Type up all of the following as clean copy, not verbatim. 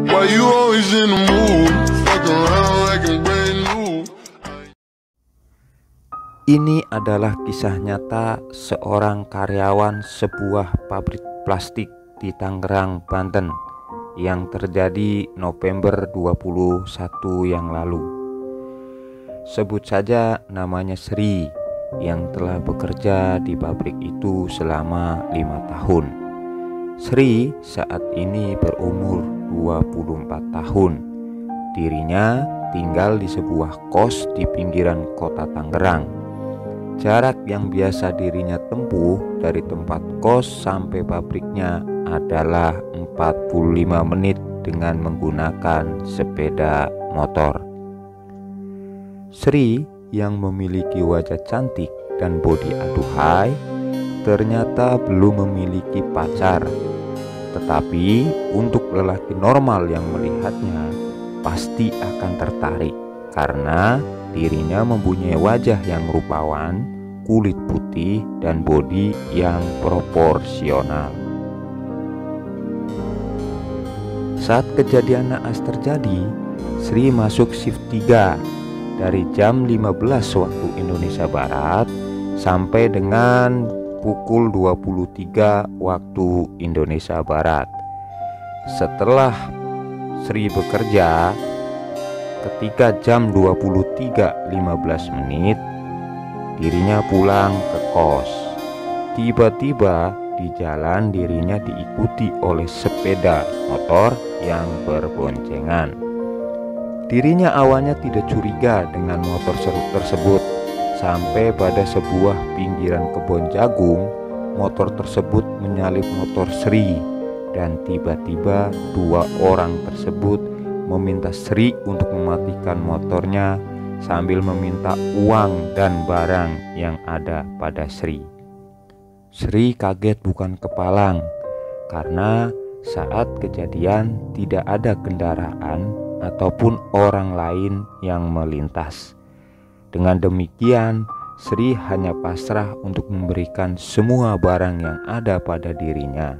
Why you always in the mood? Fuck around like I'm brand new. Ini adalah kisah nyata seorang karyawan sebuah pabrik plastik di Tangerang, Banten yang terjadi November 21 yang lalu. Sebut saja namanya Sri yang telah bekerja di pabrik itu selama 5 tahun. Sri saat ini berumur 24 tahun. Dirinya tinggal di sebuah kos di pinggiran kota Tangerang. Jarak yang biasa dirinya tempuh dari tempat kos sampai pabriknya adalah 45 menit dengan menggunakan sepeda motor. Sri yang memiliki wajah cantik dan bodi aduhai ternyata belum memiliki pacar. Tetapi untuk lelaki normal yang melihatnya pasti akan tertarik karena dirinya mempunyai wajah yang rupawan, kulit putih, dan bodi yang proporsional. Saat kejadian naas terjadi, Sri masuk shift 3 dari jam 15 waktu Indonesia Barat sampai dengan pukul 23 waktu Indonesia Barat. Setelah Sri bekerja, ketika jam 23.15 menit dirinya pulang ke kos. Tiba-tiba di jalan dirinya diikuti oleh sepeda motor yang berboncengan. Dirinya awalnya tidak curiga dengan motor tersebut sampai pada sebuah pinggiran kebun jagung. Motor tersebut menyalip motor Sri dan tiba-tiba dua orang tersebut meminta Sri untuk mematikan motornya sambil meminta uang dan barang yang ada pada Sri. Sri kaget bukan kepalang karena saat kejadian tidak ada kendaraan ataupun orang lain yang melintas. Dengan demikian, Sri hanya pasrah untuk memberikan semua barang yang ada pada dirinya,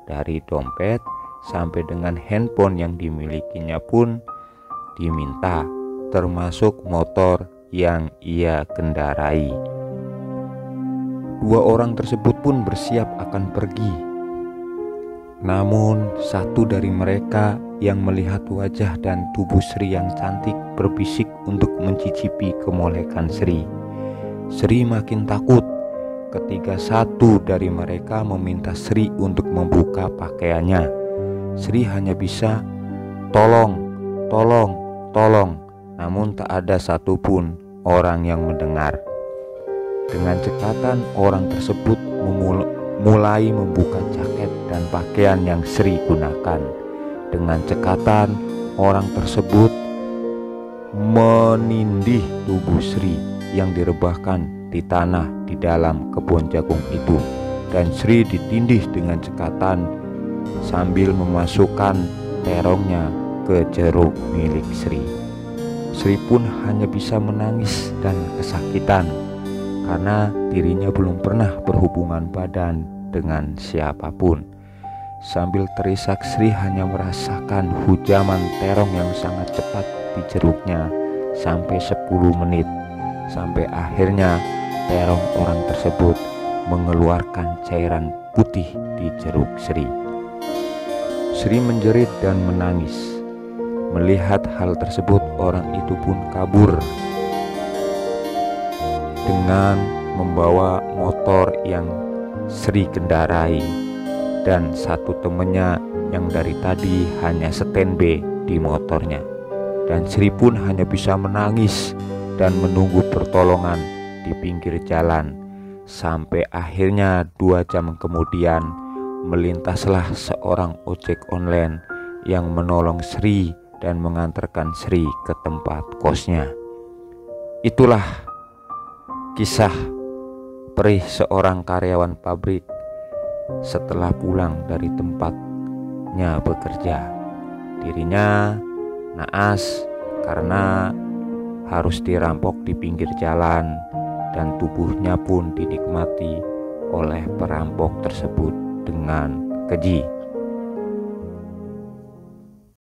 dari dompet sampai dengan handphone yang dimilikinya pun diminta, termasuk motor yang ia kendarai. Dua orang tersebut pun bersiap akan pergi. Namun satu dari mereka yang melihat wajah dan tubuh Sri yang cantik berbisik untuk mencicipi kemolekan Sri. Sri makin takut ketika satu dari mereka meminta Sri untuk membuka pakaiannya. Sri hanya bisa tolong, namun tak ada satupun orang yang mendengar. Dengan cekatan orang tersebut mulai membuka jaket dan pakaian yang Sri gunakan. Dengan cekatan orang tersebut menindih tubuh Sri yang direbahkan di tanah di dalam kebun jagung itu, dan Sri ditindih dengan cekatan sambil memasukkan terongnya ke jeruk milik Sri. Sri pun hanya bisa menangis dan kesakitan karena dirinya belum pernah berhubungan badan dengan siapapun. Sambil terisak, Sri hanya merasakan hujaman terong yang sangat cepat di jeruknya sampai 10 menit, sampai akhirnya terong orang tersebut mengeluarkan cairan putih di jeruk Sri. Sri menjerit dan menangis. Melihat hal tersebut, orang itu pun kabur dengan membawa motor yang Sri kendarai dan satu temannya yang dari tadi hanya standby di motornya. Dan Sri pun hanya bisa menangis dan menunggu pertolongan di pinggir jalan sampai akhirnya 2 jam kemudian melintaslah seorang ojek online yang menolong Sri dan mengantarkan Sri ke tempat kosnya. Itulah kisah perih seorang karyawan pabrik setelah pulang dari tempatnya bekerja. Dirinya naas karena harus dirampok di pinggir jalan dan tubuhnya pun dinikmati oleh perampok tersebut dengan keji.